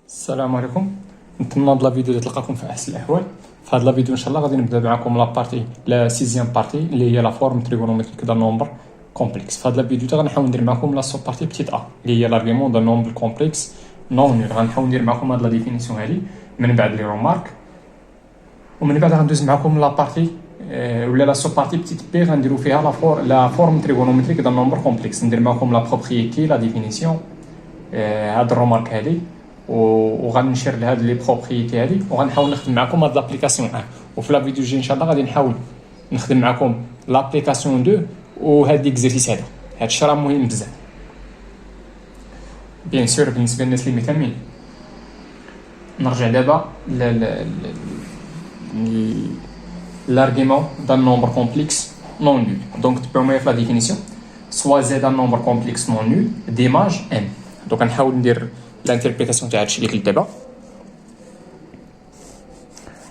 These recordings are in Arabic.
السلام عليكم. نتمنى هاد لا فيديو اللي تلقاكم في احسن الاحوال. في هاد لا فيديو ان شاء الله غادي نبدا معكم لا بارتي لا سيزيام بارتي اللي هي لا فورم تريغونومتريك دان نومبر كومبلكس. في هاد لا فيديو غنحاول ندير معكم لا سو بارتي بتيت ا اللي هي لارغيمون دان نومبر كومبلكس نون نول. غنحاول ندير معكم هاد لا ديفينيسيون هادي من بعد لي رومارك، ومن بعد غندوز معكم لا بارتي ولا لا سو بارتي بتيت بي غنديرو فيها لا فورم تريغونومتريك دان نومبر كومبلكس. ندير معكم لا بروبريتي لا ديفينيسيون هاد الرومارك هادي وغنشير لهاد لي بروبريتي هادي وغنحاول نخدم معكم هاد لابليكاسيون 1. وفي لا فيديو الجاي ان شاء الله غادي نحاول نخدم معكم لابليكاسيون 2 وهاد ليكزيرسيس هذا. هاد الشيء راه مهم بزاف بيان سور بالنسبه للناس اللي مهتمين. نرجع دابا لارغيمون دان نومبر كومبلكس نون نول. دونك تبعوا معايا في لا ديفينيسيون سوا زد ان نومبر كومبلكس نون نول ديماج ان. دونك غنحاول ندير الانتربريتاسيون تاع هادشي اللي قلت دابا.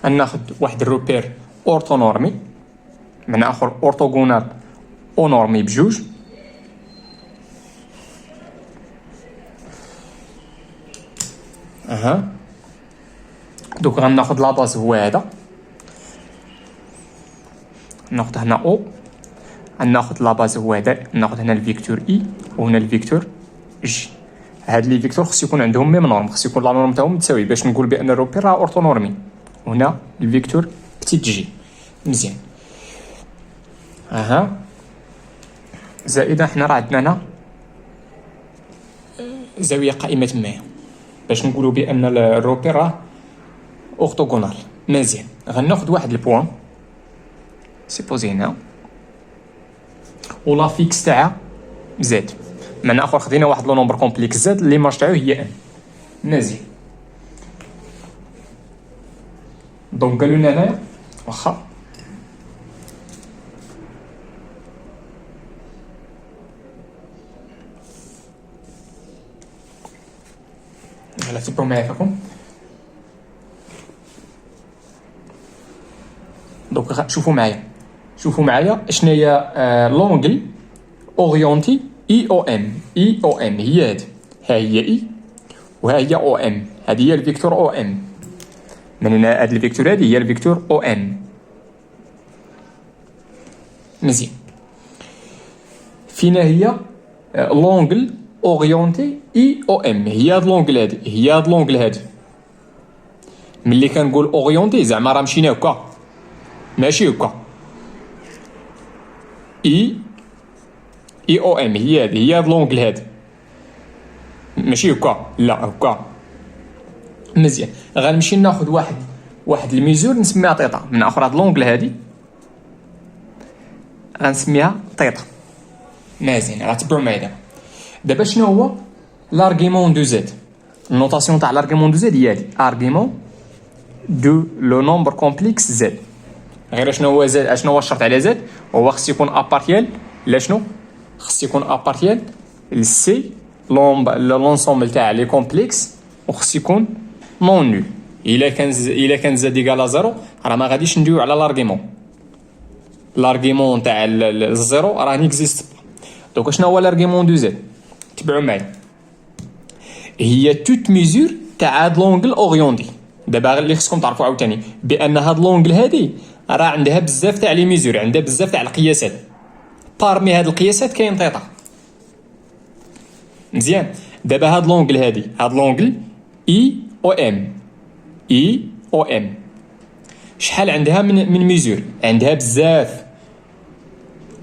غناخد واحد الروبير اورتونورمي من اخر اورتوغونال او نورمي بجوج. دوك غناخد لا باز هو هذا، ناخد هنا او، غناخد لا باز هو هذا، ناخد هنا الفيكتور اي وهنا الفيكتور جي. هاد لي فيكتور خص يكون عندهم ميم نورم، خص يكون لا نورم تاعهم متساوي باش نقول بان الروبير راه اورتونورمي. هنا الفيكتور بتيت جي مزيان. زائد حنا راه عندنا هنا زاويه قائمه تمايا باش نقولوا بان الروبير راه اورتوغونال مزيان. غناخد واحد البوان سيبوزي هنا ولا فيكس تاعها زد. من اخر خدينا واحد لو نومبر كومبلكس زد اللي مارج تاعو هي ان مزيان. دونك قالوا لنا هنايا واخا على تبعوا معايا فيكم. دونك شوفوا معايا شناهي لونغل اورينتي اي او ام. اي او ام هي هادي، ها هي اي وها هي او ام. هادي هي الفيكتور او ام. من هنا هاد الفيكتور هادي هي الفيكتور او ام مزيان. فينا هي لونغل اورينتي اي او ام. هي هاد لونغل هادي، هي هاد لونغل هادي. ملي كنقول اورينتي زعما راه مشينا هكا ماشي هكا. اي او ام هي هادي، هي هاد لونغل هادي ماشي هكا، لا هكا مزيان. غنمشي ناخد واحد الميزور نسميها تيتا. من اخر هاد لونغل هادي غنسميها تيتا مزيان. راه تبعوا معايا دابا شنو هو لارغيمون دو زد. النوطاسيون تاع لارغيمون دو زد هي هادي، ارغيمون دو لو نومبر كومبلكس زد. غير شنو هو زد، شنو هو الشرط على زد؟ هو خص يكون ابارتيال لا شنو، خص يكون ابارتيال لسي لونسومبل تاع لي كومبلكس وخص يكون نون نول. الا كان زد ايكال زيرو راه ما غاديش ندويو على لارغيمون تاع الزيرو راه نيكزيست با. دونك شنو هو لارغيمون دو زد؟ تبعوا معايا. هي توت ميزور تاع هاد لونغل اورينتي. دابا اللي خصكم تعرفوا عاوتاني بان هاد لونغل هادي راه عندها بزاف تاع لي ميزور، عندها بزاف تاع القياسات. بارمي هاد القياسات كاين تيتا مزيان. دابا هاد لونغل هادي، هاد لونغل اي او ام، اي او ام شحال عندها من ميزور؟ عندها بزاف.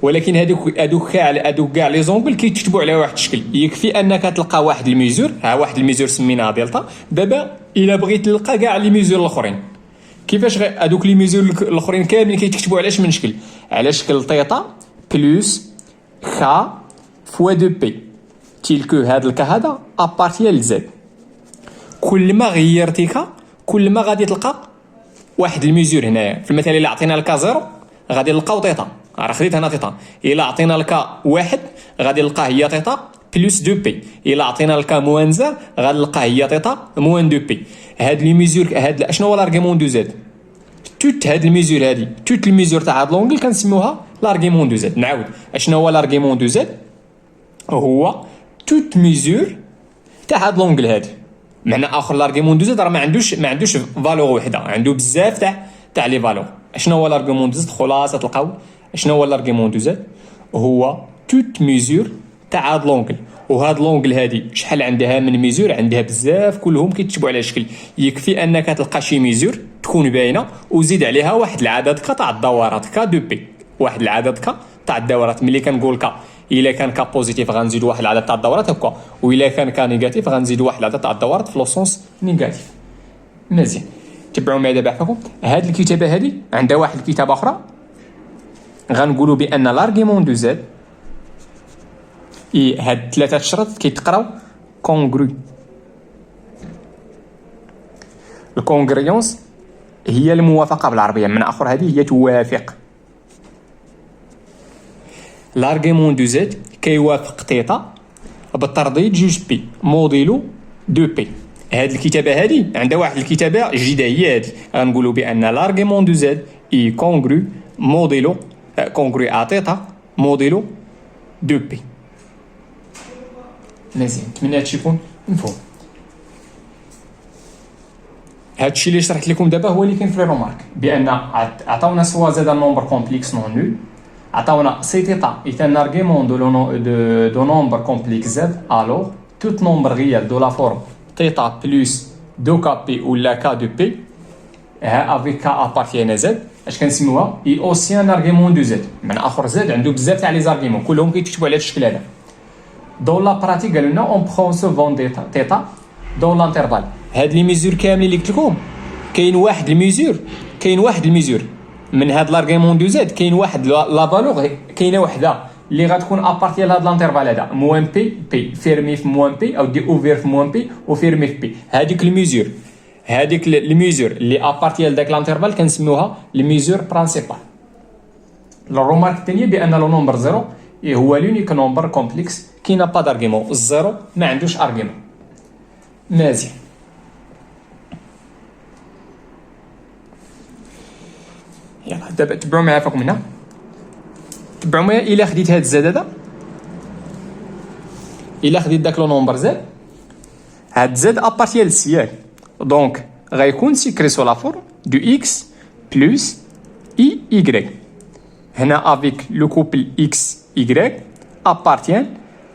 ولكن هادوك كاع لي زونغل كيتكتبوا على واحد الشكل. يكفي انك تلقى واحد الميزور، ها واحد الميزور سميناها دلتا. دابا الا بغيت تلقى كاع لي ميزور الاخرين كيفاش هادوك لي ميزور الاخرين كاملين كيتكتبوا على اش من شكل؟ على شكل تيتا بلس خ فوا دو بي. تيلكو هاد الكا هذا ابارتيال لزد. كل ما غيرتي كا كل ما غادي تلقى واحد الميزور. هنايا في المثال الا عطينا لك زيرو غادي نلقاو تيتا، راه خديت هنا تيتا. الا عطينا لك واحد غادي نلقاه هي تيتا بلس دو بي. الا عطينا لك موان زير غادي نلقاه هي تيتا موان دو بي. هاد لي ميزور هاد اشنو هو لارغيمون دو زد؟ توت هاد الميزور هادي، توت الميزور تاع هاد لونغل كنسميوها لارغيمون دو زد. نعاود اشنو هو لارغيمون دو زد؟ هو توت ميزور تاع هاد لونغل هادي. معنى اخر لارغيمون دو زد راه ما عندوش فالور وحده، عنده بزاف تاع لي فالور. شنو هو لارغيمون دو زد؟ خلاصه تلقاو شنو هو لارغيمون دو زد؟ هو توت ميزور تاع هاد لونغل، وهاد لونغل هادي شحال عندها من ميزور؟ عندها بزاف، كلهم كيتكتبوا على شكل. يكفي انك تلقى شي ميزور تكون باينه وزيد عليها واحد العدد تاع الدورات كا دو بي، واحد العدد تاع الدورات. ملي كنقول الا كان بوزيتيف غنزيد واحد العدد تاع الدورات هكا، والا كان نيجاتيف غنزيد واحد العدد تاع الدورات في لو سونس نيجاتيف. مزيان، تبعوا معايا دابا حفاكم. هاد الكتابه هادي عندها واحد الكتابه اخرى، غنقولوا بان لارغيمون دو زد هاد ثلاثه شرط كيتقراو كونغرو. الكونغريونس هي الموافقه بالعربيه، من اخر هذه هي توافق. لارغيمون دو زد كيوافق تيتا بالترديد جوج بي موديلو دو بي. هاد الكتابه هادي عندها واحد الكتابه جديده، هي هادي. غنقولوا بان لارغيمون دو زد اي كونغرو موديلو كونغرو ا تيتا موديلو دو بي. مزيان، نتمنى هادشي يكون مفهوم. هادشي اللي شرحت لكم دابا هو اللي كاين في لي رومارك، بان عطاونا سوا زاد نومبر كومبلكس نون نول، عطاونا سي تيتا est un argument de nombre complexe z, alors tout nombre réel de la forme θ plus 2kp ou la k de p avec k appartient à z اش كنسميوها اي اوسي ان argument de z. من اخر زد عنده بزاف تاع لي زارغيمون كلهم كيتكتبوا على الشكل هذا. دون لا براتيك قالوا لنا اون برون سو فون تيتا دون لانترفال. هاد لي ميزور كاملين اللي قلت لكم كاين واحد الميزور من هاد لارغيمون دو زد، كاين واحد لا فالور، كاينه وحده اللي غتكون ابارتي لهاد لانترفال هذا موان بي فيرمي في موان بي او دي اوفير في موان بي وفيرمي في بي. هذيك الميزور اللي ابارتي لداك لانترفال كنسميوها الميزور برانسيبال. الرومارك الثانيه بان لو نومبر زيرو هو لونيك نومبر كومبلكس كي نا با دارغيمون. الزيرو ما عندوش ارغيمون. مزيان، يلا دابا تبعوا معايا فوق هنا. تبعوا معايا الا خديت هاد الزاد هذا، الا خديت داك لو نومبر زاد، هاد زاد ابارتي للسيال، دونك غيكون سيكري سو لا فورم دو اكس بلس اي ايغريك. هنا افيك لو كوبل اكس ايغريك ابارتيان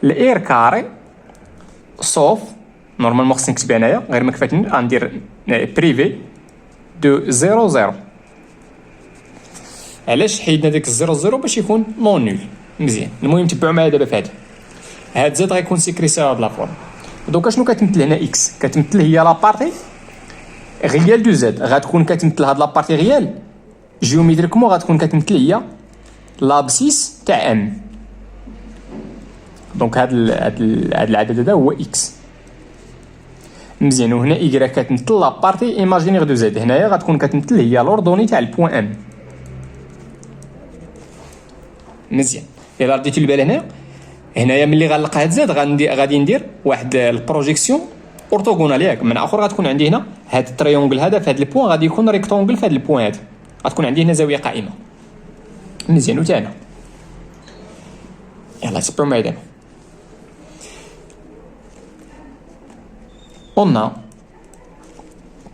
لاير كاري سوف نورمالمون خصني نكتب هنايا غير ما كفاتني غندير بريفي دو 0 0. علاش حيدنا داك الزيرو زيرو؟ باش يكون نون نول. مزيان، المهم تبعوا معايا دابا في هاد زاد غيكون سيكريسي هاد لا فورم. دوكا شنو كتمثل هنا اكس؟ كتمثل هي لابارتي ريال دو زد، غتكون كتمثل هاد لابارتي ريال جيوميتريكمون غتكون كتمثل هي لابسيس تاع ام. دونك هاد العدد هذا هو اكس. مزيان، وهنا ايكغيك كتمثل لابارتي ايماجينير دو زد، هنايا غتكون كتمثل هي لوردوني تاع البوان ام. مزيان، الا رديتي البال هنايا ملي غنلقى هاد زاد غادي ندير واحد البروجيكسيون اورتوغونال ياك. من اخر غتكون عندي هنا هاد التريونغل هذا في هاد البوان غادي يكون ريكتونغل في هاد البوان هذا، غتكون عندي هنا زاويه قائمه. مزيان، وتانا يلا تبعوا معايا دابا. قلنا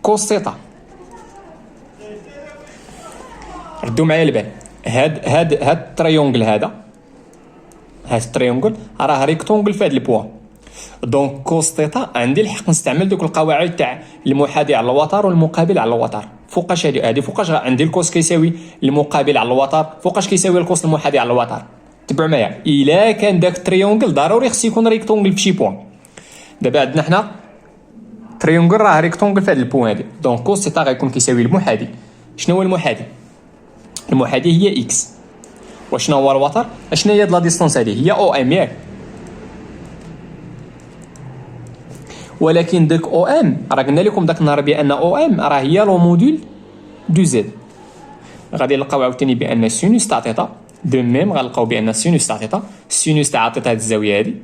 كوس ثيتا، ردوا معايا البال. هاد التريونغل هذا، هاد التريونغل راه ريكتونغل في هاد البوان، دونك كوس ثيتا عندي الحق نستعمل دوك القواعد تاع المحاذي على الوتر والمقابل على الوتر. فوقاش هادي فوقاش عندي الكوس كيساوي المقابل على الوتر، فوقاش كيساوي الكوس المحاذي على الوتر. تبعوا معايا، الا كان داك التريونغل ضروري خص يكون ريكتونغل في شي بوان. دابا عندنا حنا تريونغل راه ريكتونغل في هاد البوان هادي، دونك كوس ثيتا غيكون كيساوي المحاذي. شنو هو المحاذي؟ المحاذي هي اكس. وشنو هو الوتر؟ اشنا هي لا ديستونس هذه؟ هي او ام ياك. ولكن داك او ام راه قلنا لكم داك النهار بان او ام راه هي لو موديل دو زد. غادي نلقاو عاوتاني بان سينوس تاع تيتا دو ميم غنلقاو بان سينوس تاع تيتا، سينوس تاع تيتا هاد الزاويه هادي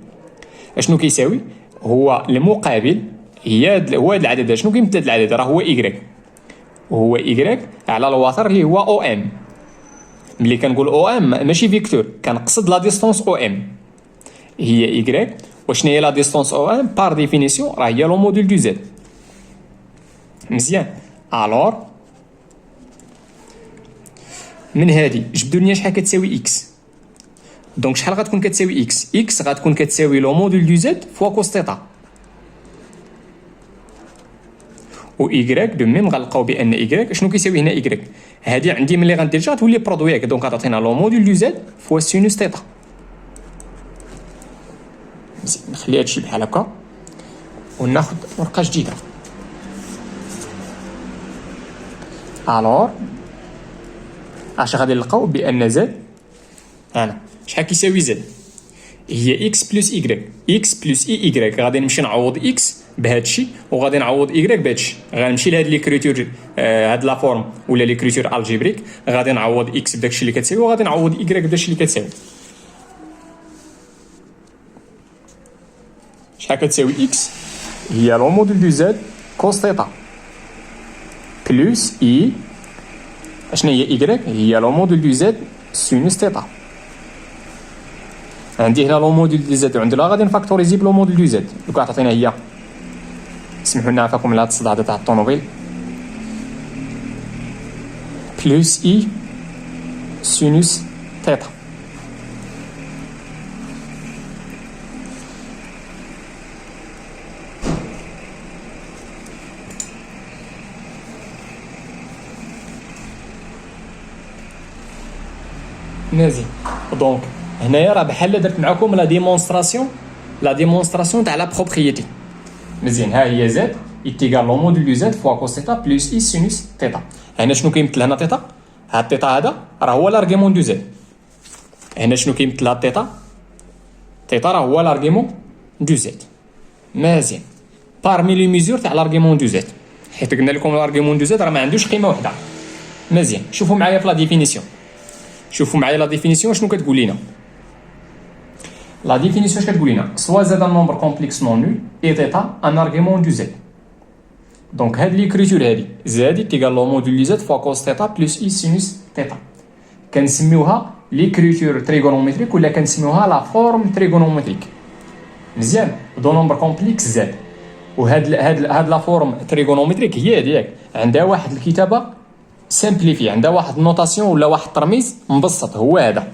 اشنو كيساوي؟ هو المقابل هو هاد العدد. شنو كيمثل هاد العدد؟ راه هو ايكغيك، وهو ايكغيك على الوتر اللي هو او ام. ملي كنقول او ام ماشي فيكتور، كنقصد لا ديستونس او ام هي ايكغيك. وشنو هي لا ديستونس او ام؟ بار ديفينيسيون راه هي لو موديل دو زد. مزيان. الوغ من هادي جبدوا لنا شحال كتساوي اكس. دونك شحال غتكون كتساوي اكس؟ اكس غتكون كتساوي لو موديل دو زد فوا كوس تيتا، و ايكغيك دو ميم غنلقاو بان ايكغيك شنو كيساوي هنا ايكغيك. هادي عندي ملي غندير غتولي برودوي ياك، دونك غتعطينا لو موديل دو زد فوا سينوس تيتا. مزيان نخلي هادشي بحال هكا وناخد ورقه جديده. الوغ اش غادي نلقاو بان زد هنا شحال كيساوي زد هي اكس بلس ايكغيك. اكس بلس اي ايكغيك غادي نمشي نعوض اكس بهادشي وغادي نعوض ايكغيك بهادشي. غنمشي لهاد ليكريتور هاد لا فورم ولا ليكريتور الجبريك، غادي نعوض اكس بداكشي اللي كتساوي وغادي نعوض ايكغيك بداكشي اللي كتساوي. شحال كتساوي اكس هي لو موديل دو زد كوس تيتا بلس اي اشنا هي ايكغيك هي لو موديل دو زد سينوس تيتا. عندي هنا لو موديل دو زد وعندنا غادي نفاكتوريزي بلو موديل دو زد. دوكا عطينا هي، سمحوا لنا عفاكم على هاد الصداع تاع الطوموبيل، بلس اي سينوس تيتا. مزيان. دونك هنايا راه بحال درت معكم لا ديمونستراسيون تاع لا بروبريتي. مزيان ها هي زد ايتيغال لو موديل دو زد فوا كوس تيتا بلس اي سينوس تيتا. هنا شنو كيمثل هنا تيتا؟ هاد تيتا هذا راه هو لارغيمون دو زد. هنا شنو كيمثل هاد تيتا؟ تيتا راه هو لارغيمون دو زد. مزيان. بارمي لي ميزور تاع لارغيمون دو زد، حيت قلنا لكم لارغيمون دو زد راه ما عندوش قيمه واحده. مزيان شوفوا معايا في لا ديفينيسيون. شوفوا معايا لا ديفينيسيون شنو كتقول لنا. لا ديفينيسيون اش كتقول لنا؟ سوا زد ان نومبر كومبلكس نون نول اي تيتا ان ارغيمون دو زد. دونك هاد ليكريتور هادي زد ايتيغال لو موديل دو زد فوا كوس تيتا بلس اي سينوس تيتا كنسميوها ليكريتور تريغونومتريك ولا كنسميوها لا فورم تريغونومتريك. مزيان دو نومبر كومبلكس زد. وهاد لا فورم تريغونومتريك هي هادي ياك عندها واحد الكتابه سامبليفي، عندها واحد النوتاسيون ولا واحد الترميز مبسط هو هذا.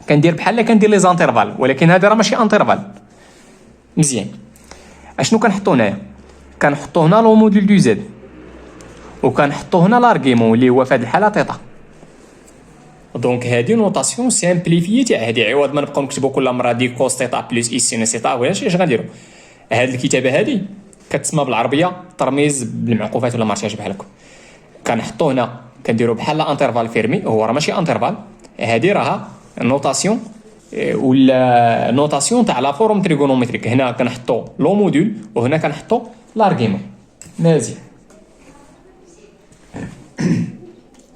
كندير بحال كندير لي زانترفال ولكن هذا راه ماشي انترفال. مزيان اشنو كنحطو هنايا؟ كنحطو هنا لو موديل دو زد وكنحطو هنا لارغيمون اللي هو في هذه الحاله تيتا. دونك هذه نوتاسيون سامبليفي تاع هذه، عوض ما نبقاو نكتبو كل مره دي كوس تيتا بلس اي سينوس تيتا واش اش غنديرو؟ هذه الكتابه هذه كتسمى بالعربيه ترميز بالمعقوفات ولا ما عرفتش بحال هكا. كنحطو هنا كنديرو بحال انترفال فيرمي، هو راه ماشي انترفال. هذه راها نوتاسيون ولا نوتاسيون تاع لا فورم تريغونومتريك. هنا كنحطو لو موديل وهنا كنحطو لارغيمون. مزيان.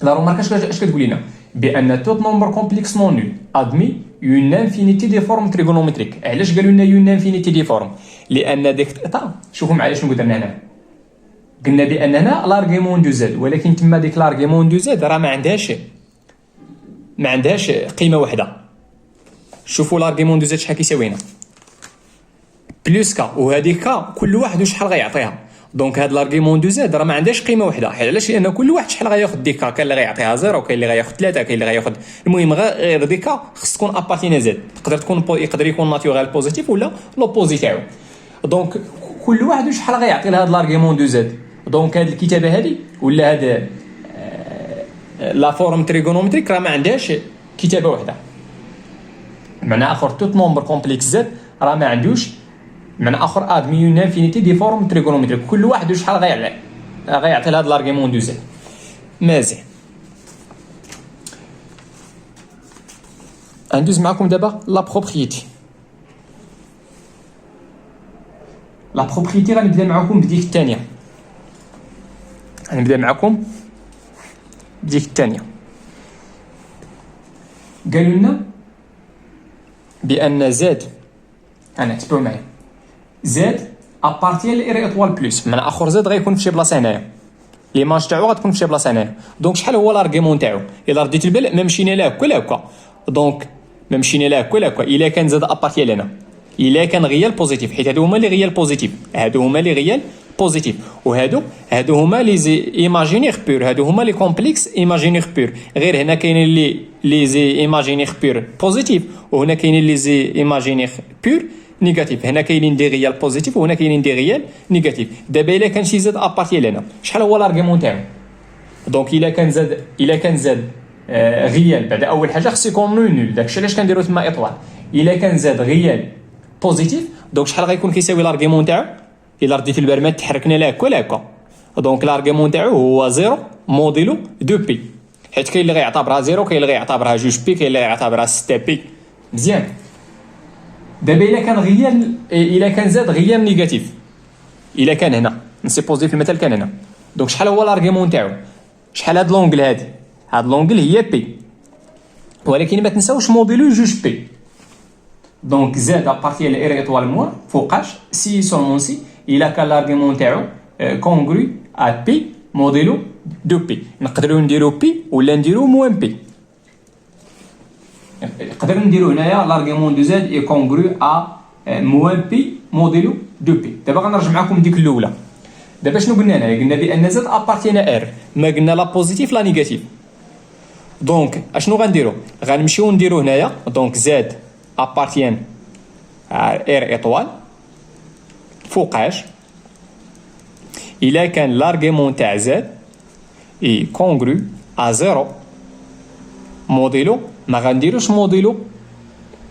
لا رومارك اش كتقول لنا؟ بان توت نومبر كومبلكس نون نول ادمي اون انفينيتي دي فورم تريغونومتريك. علاش قالوا لنا اون انفينيتي دي فورم؟ لان ديك شوفوا معايا شنو قلنا هنا. قلنا بان هنا لارغيمون دو زد، ولكن تما ديك لارغيمون دو زد راه ما عندهاش قيمه واحده. شوفوا لارغيمون دو زد شحال كيساوي هنا بلس كا، وهذيك كا كل واحد وشحال غيعطيها. دونك هاد لارغيمون دو زد راه ما عندهاش قيمه واحده. علاش؟ لان كل واحد شحال غياخذ ديكا، كاين اللي غيعطيها زيرو، كاين اللي غياخذ 3، كاين اللي غياخذ. المهم غير ديكا خص تكون ابارتينا زد، تقدر تكون يقدر يكون ناتورال بوزيتيف ولا لوبوزي تاعو. دونك كل واحد وشحال غيعطي لهاد لارغيمون دو زد. دونك هاد الكتابه هادي ولا هاد لا فورم تريغونومتريك راه ما عندهاش كتابه واحده. معنى اخر توت نومبر كومبلكس زد راه ما عندوش معنى اخر ادمي اون انفينيتي دي فورم تريغونومتريك. كل واحد وشحال غيعطي لهاد لارغيمون دو زد. مزيان. ندوز معكم دابا لا بروبريتي. لا بروبريتي غنبدا معكم بديك الثانيه. غنبدا معكم بديك الثانيه. قالوا لنا بان زد، انا تبعوا معايا، زد ابارتيان لإير ايطوال بلس. من اخر زد غيكون في شي بلاصه هنايا، ليماج تاعو غتكون في شي بلاصه هنايا. دونك شحال هو لارغيمون تاعو؟ الا رديت البال ما مشينا لا هكا لا هكا. دونك ما مشينا لا هكا لا هكا. الا كان زد ابارتيان لنا، الا كان غيال بوزيتيف، حيت هادو هما لي غيال بوزيتيف، هادو هما لي غيال بوزيتيف. وهادو هما لي زي ايماجينير بور، هادو هما لي كومبلكس ايماجينير بور. غير هنا كاينين لي زي ايماجينير بور بوزيتيف، وهنا كاينين لي زي ايماجينير بور نيجاتيف. هنا كاينين دي ريال بوزيتيف وهنا كاينين دي ريال نيجاتيف. دابا الا كان شي زاد ابارتي لهنا، شحال هو لارغيمون تاعو؟ دونك الا كان زاد غيال بعد اول حاجه خصو يكون نول، داكشي علاش كنديرو تما اطوال. الا كان زاد غيال بوزيتيف، دونك شحال غيكون كيساوي لارغيمون تاعو؟ الا رديت البرمات تحركنا لا هكا ولا هكا، دونك لارغيمون تاعو هو 0 موديلو دو بي، حيت كاين اللي غيعتبرها 0، كاين اللي غيعتبرها 2 بي، كاين اللي غيعتبرها 6 بي. مزيان. دابا الا كان زاد غيال نيجاتيف، الا كان هنا نسيبوزي في المثال كان هنا، دونك شحال هو لارغيمون تاعو؟ شحال هاد لونغل هاد لونغل هي بي، ولكن ما تنساوش موديلو 2 بي. دونك زاد ابارتي ل ار ايطوال موان فوقاش سي سولمون سي الا كان لارغيمون تاعو كونغرو ا بي موديلو دو بي. نقدروا نديرو بي ولا نديرو موان بي. نقدر نديرو هنايا لارغيمون دو زاد اي كونغرو ا موان بي موديلو دو بي. دابا غنرجع معكم ديك الاولى. دابا شنو قلنا هنايا؟ قلنا بان زاد ابارتينا ار، ما قلنا لا بوزيتيف لا نيجاتيف. دونك اشنو غنديرو؟ غنمشيو نديرو هنايا دونك زاد ابارتيان ار ايطوال فوقاش الا كان لارغيمون تاع زاد اي كونغرو ا 0 موديلو، ما غنديروش موديلو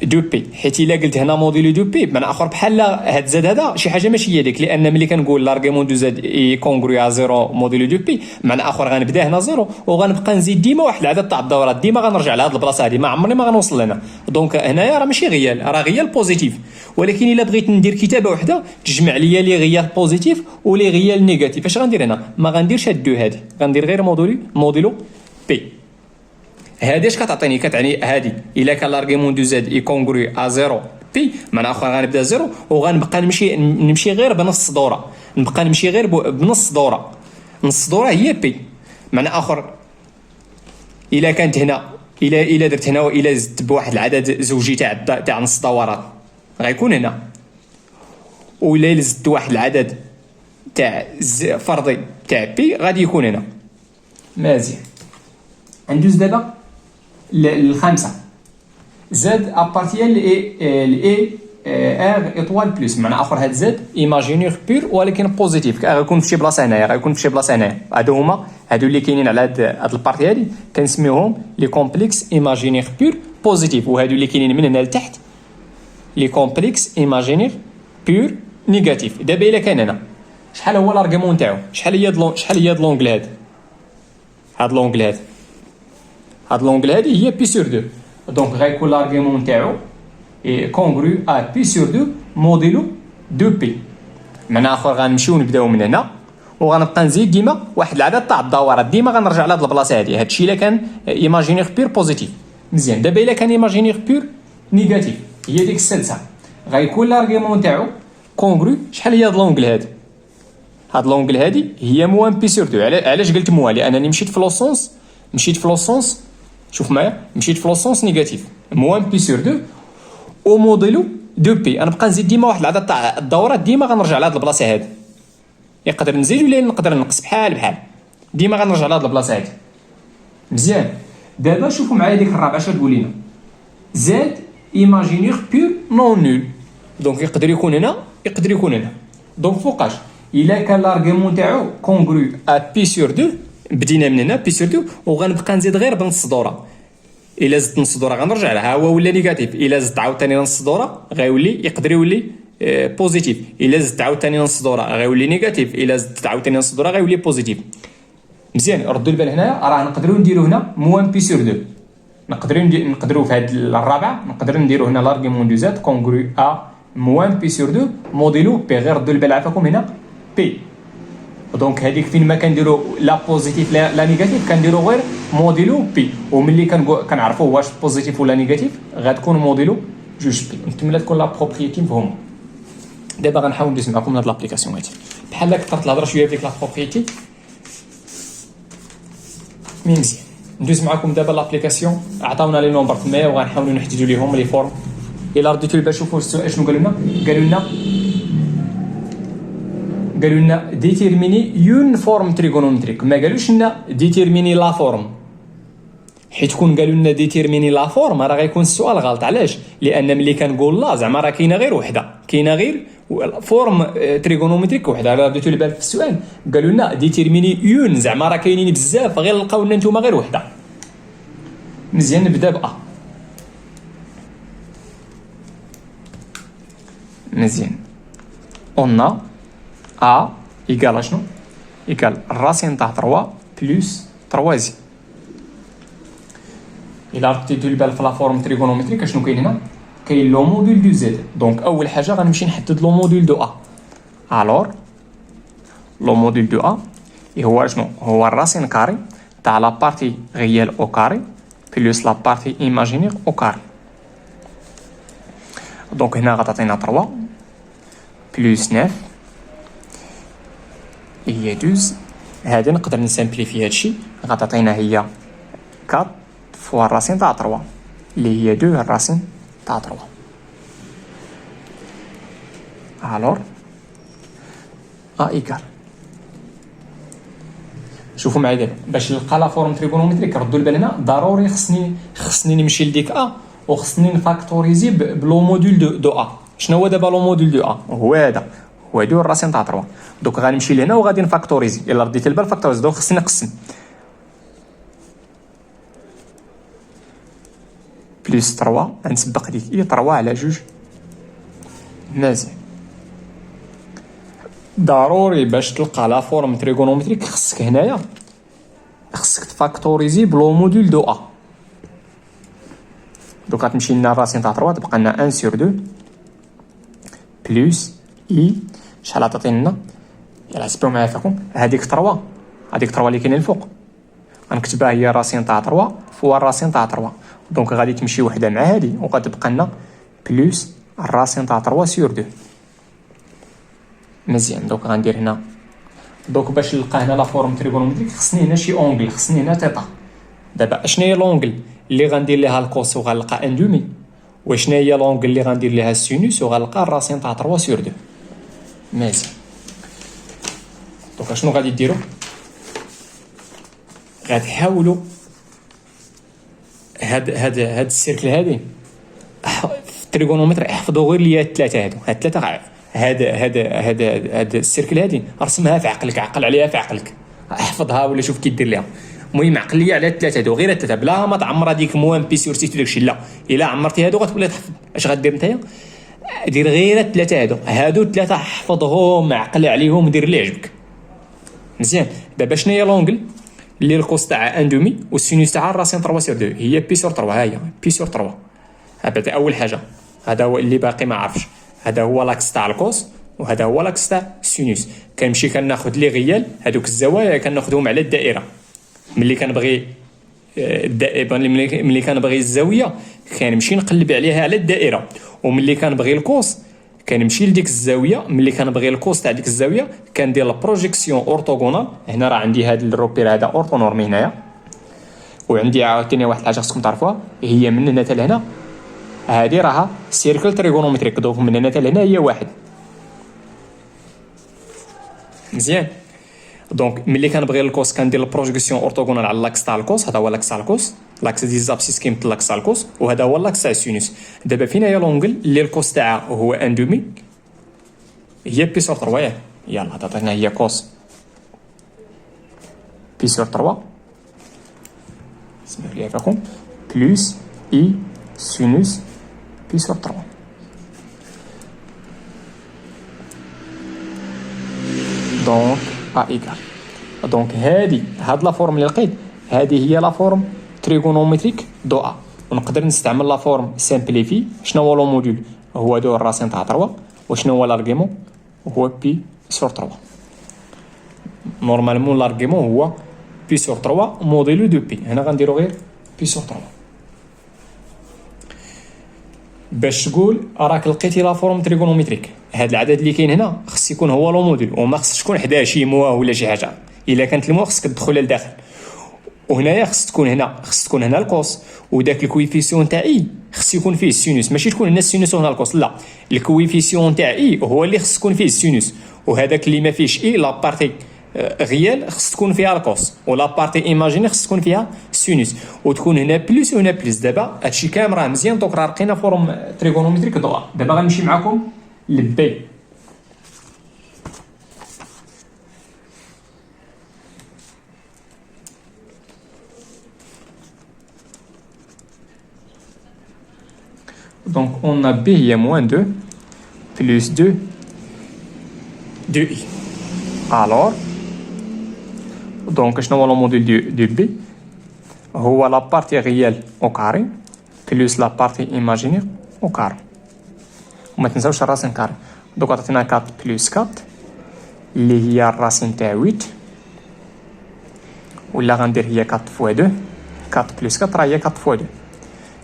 دو بي، حيت الا قلت هنا موديلو دو بي بمعنى اخر بحال هاد زاد هذا شي حاجه ماشي هي ديك، لان ملي كنقول لارغيمون دو زاد اي كونغرو ا 0 موديلو دو بي بمعنى اخر غنبدا هنا 0 وغنبقى نزيد ديما واحد العدد تاع الدورات، ديما غنرجع لهاد البلاصه هادي، ما عمرني ما غنوصل لهنا. دونك هنايا راه ماشي غيال، راه غيال بوزيتيف. ولكن الا بغيت ندير كتابه وحده تجمع ليا لي غيال بوزيتيف ولي غيال نيجاتيف، اش غندير هنا؟ ما غنديرش هاد دو هادي، غندير غير موديلو بي. هادي اش كتعطيني؟ كتعني هادي الا كان لارغيمون دو زاد اي كونغرو ا 0 بي معنى اخر غنبدا 0 وغنبقى نمشي غير بنص دوره، نبقى نمشي غير بنص دوره. نص دوره هي بي معنى اخر الا كانت هنا الا درت هنا والا زدت بواحد العدد زوجي تاع نص دورات غيكون هنا، ولا زدت واحد العدد تاع فرضي تاع بي غادي يكون هنا. مزيان. ندوز دابا الخامسه. زاد ابارتيال لاي ار ايطوال بلس معنى اخر هاد زاد ايماجينير بير ولكن بوزيتيف، غيكون في شي بلاصه هنايا، غيكون في شي بلاصه هنايا. هادو اللي كاينين على هاد البارتي هادي كنسميوهم لي كومبلكس ايماجينير بير بوزيتيف، وهادو اللي كاينين من هنا لتحت لي كومبلكس ايماجينير بير نيجاتيف. دابا الا كان هنا شحال هو لارغيمون تاعو؟ شحال هي هاد لونغل هاد لونغل هادي هي بي سور 2. دونك غيكون لارغيمون تاعو كونغرو ا بي سور 2 موديلو دو بي. معنى اخر غنمشيو نبداو من هنا وغنبقى نزيد ديما واحد العدد تاع الدورات، ديما غنرجع لهاد البلاصه هادي. هادشي الا كان ايماجينير بير بوزيتيف. مزيان. دابا الا كان ايماجينير بير نيجاتيف هي ديك السادسه، غيكون لارغيمون تاعو كونغرو شحال هي هاد لونغل هاد لونغل هادي هي موان بي سور 2. علاش قلت موان؟ لانني مشيت في لوسونس شوف معايا، مشيت في لوسونس نيجاتيف موان بي سور 2 او موديلو دو بي. انا بقى نزيد ديما واحد العدد تاع الدورات، ديما غنرجع لهاد البلاصه هادي، يقدر نزيد ولا نقدر نقص بحال ديما غنرجع لهاد البلاصه هادي. مزيان. دابا شوفوا معايا ديك الرابعه اش تقول لنا؟ زاد ايماجينير بير نون نول. دونك يقدر يكون هنا يقدر يكون هنا. دونك فوقاش الا كان لارغيمون تاعو كونغرو ا بي سور 2 بدينا من هنا بي سور 2 وغنبقى نزيد غير بنص دوره. الا زدت نص دوره غنرجع لها هو ولا نيجاتيف، الا زدت عاوتاني نص دوره غيولي يقدر يولي بوزيتيف، الا زدت عاوتاني نص دوره غيولي نيجاتيف، الا زدت عاوتاني نص دوره غيولي بوزيتيف. مزيان. ردوا البال هنايا راه نقدروا نديروا هنا موان بي سور 2. نقدروا في هاد الرابعه نقدروا نديروا هنا لارغيمون دو زاد كونغرو ا موان بي سور 2 موديلو بي. غير ردوا البال عافاكم هنا بي. دونك هذيك فين ما كنديروا لا بوزيتيف لا نيجاتيف كنديروا غير موديلو بي، وملي كنعرفوا واش بوزيتيف ولا نيجاتيف غتكون موديلو جوج بي. نتمنى تكون لا بروبريتي مفهومه. دابا غنحاول ندوز معكم هاد لابليكاسيون هادي بحال كثرت الهضره شويه في ديك لا بروبريتي. مزيان. ندوز معكم دابا لابليكاسيون. عطاونا لي نومبر تمايا وغنحاولوا نحددوا ليهم لي فورم. الا رديتوا البال شوفوا السؤال شنو قالوا لنا. قالوا لنا ديتيرميني يون فورم تريغونومتريك، ما قالوش لنا ديتيرميني لا فورم. حيت كون قالوا لنا ديتيرميني لا فورم راه غيكون السؤال غلط. علاش؟ لان ملي كنقول لا زعما راه كاينه غير وحده، كاينه غير فورم تريغونومتريك وحده. راه بديتو البال في السؤال قالوا لنا ديتيرميني يون، زعما راه كاينين بزاف، غير لقاو لنا نتوما غير وحده. مزيان نبدا بأ. مزيان on a A égale à شنو؟ égale racine تاع 3 بلس 3 إلا رديتو البال في لا فورم تريغونومتريك شنو كاين هنا؟ كاين لو موديل دو زد. دونك أول حاجة غنمشي نحدد لو موديل دو أ. ألور لو موديل دو أ هو شنو؟ هو الراسين كاري تاع لا بارتي ريال أو كاري بلس لا بارتي إيماجينير أو كاري. دونك هنا غتعطينا 3 بلس 9 هي 12. هادي نقدر نسامبليفي هادشي، غتعطينا هي 4 فوا الراسين تاع 3 اللي هي 2 الراسين تاع 3. الور ا ايكال. شوفوا معايا دابا باش نلقى لا فورم تريغونومتريك ردوا البال هنا ضروري خصني نمشي لديك ا وخصني نفاكتوريزي بلو موديل دو ا. شنو هو دابا لو موديل دو ا؟ هو هذا، هو 2 الراسين تاع 3. دوك غنمشي لهنا وغادي نفاكتوريزي. الا رديت البال فاكتوريزي دونك خصني نقسم بلس 3 غنسبق ديك اي 3 على 2. مزيان ضروري باش تلقى لا فورم تريغونومتريك خصك هنايا خصك تفاكتوريزي بلو موديل دو ا. دوك غتمشي لنا الراسين تاع 3 تبقى لنا 1 سور 2 بلس اي شحال عطاتي لنا؟ يلا حسبوا معايا فيكم. هذيك 3 اللي كاينه الفوق غنكتبها هي راسين تاع 3 فوا الراسين تاع 3. دونك غادي تمشي وحده مع هادي وغتبقى لنا بلس الراسين تاع 3 سور 2. مزيان دوك غندير هنا. دوك باش نلقى هنا لا فورم تريغونومتريك خصني هنا شي اونغل، خصني هنا تيتا. دابا اشنا هي لونغل اللي غندير ليها الكوس وغنلقى ان دومي، وشنا هي لونغل اللي غندير ليها السينوس وغنلقى الراسين تاع 3 سور 2. مزيان دوك شنو غادي ديروا؟ غتحاولوا هاد السيركل هادي في التريغونومتر احفظوا غير ليا الثلاثه هادو. هاد الثلاثه هاد السيركل هادي رسمها في عقلك، عقل عليها في عقلك، احفظها ولا شوف كي دير ليها. المهم عقل ليا على الثلاثه هادو، غير الثلاثه بلا ما تعمر هذيك موان بي سور سيتو داكشي. لا الا عمرتي هادو غتولي تحفظ. اش غدير نتايا؟ دير غير الثلاثه هادو الثلاثه احفظهم، عقل عليهم، دير اللي عجبك. مزيان دابا شنو هي لونغل اللي الكوس تاع ان دومي والسينوس تاع راسين 3 سور 2 هي بي سور 3. ها هي بي سور 3. هذا اول حاجه، هذا هو اللي باقي ما عرفش. هذا هو لاكس تاع الكوس وهذا هو لاكس تاع السينوس. كنمشي كناخذ لي غيال هذوك الزوايا كناخذهم على الدائره. ملي كنبغي ملي كنبغي الزاويه كنمشي نقلب عليها على الدائره، وملي كنبغي الكوس كنمشي لديك الزاويه. ملي كنبغي الكوس تاع ديك الزاويه كندير البروجيكسيون اورتوغونال. هنا راه عندي هذا الروبير هذا اورتو نورمي هنايا، وعندي عاوتاني واحد الحاجه خصكم تعرفوها هي من هنا حتى لهنا هذه راها سيركل تريغونومتريك. دوك من هنا حتى لهنا هي واحد. مزيان دونك ملي كنبغي الكوس كندير البروجيكسيون اورتوغونال على لاكس تاع الكوس. هذا هو لاكس تاع الكوس، لاكس ديال زابسيس كيما لاكس تاع الكوس، وهذا هو لاكس تاع السينوس. دابا فين هي لونغل اللي الكوس تاعها هو ان دومي هي بي سور 3. يلا عطاتنا هي كوس بي سور 3 اسمح لي فيكم بلس اي سينوس بي سور 3. دونك ا ايكال. دونك هاد لا فورم اللي لقيت هذه هي لا فورم تريغونومتريك دو ا. ونقدر نستعمل لا فورم سامبليفي. شنو هو لو موديل؟ هو دو الراسين تاع 3. وشنو هو لارغيمون؟ هو بي سور 3. نورمالمون لارغيمون هو بي سور 3 موديلو دو بي. هنا غنديرو غير بي سور 3 باش تقول راك لقيتي لا فورم تريغونومتريك. هاد العدد اللي كاين هنا خص يكون هو لو موديل، وما خصش تكون حداه شي موا ولا شي حاجه. الا كانت الموا خصك تدخلها لداخل. وهنايا خص تكون هنا القوس، وداك الكويفيسيون تاع اي خص يكون فيه السينوس. ماشي تكون هنا السينوس وهنا القوس، لا الكويفيسيون تاع اي هو اللي خص يكون فيه السينوس، وهذاك اللي ما فيهش اي لا بارتي غيال خص تكون فيها الكوس، ولا بارتي ايماجيني خص تكون فيها سينوس، وتكون هنا بلس وهنا بلس. دابا هادشي كامل راه مزيان. دونك راه لقينا فورم تريغونومتريك دوا. دابا غنمشي معكم لبي. Donc on a B هي moins 2 plus 2 2i. Alors donc شنو هو لو موديل دو B؟ هو لا بارتي ريال او كاري بلس لا بارتي ايماجينير او كاري، وما تنساوش الراسين كاري. دوك عطينا 4 بلس 4 اللي هي الراسين تاع 8، ولا غندير هي 4 فوا 2. 4 بلس 4 راه هي 4 فوا 2.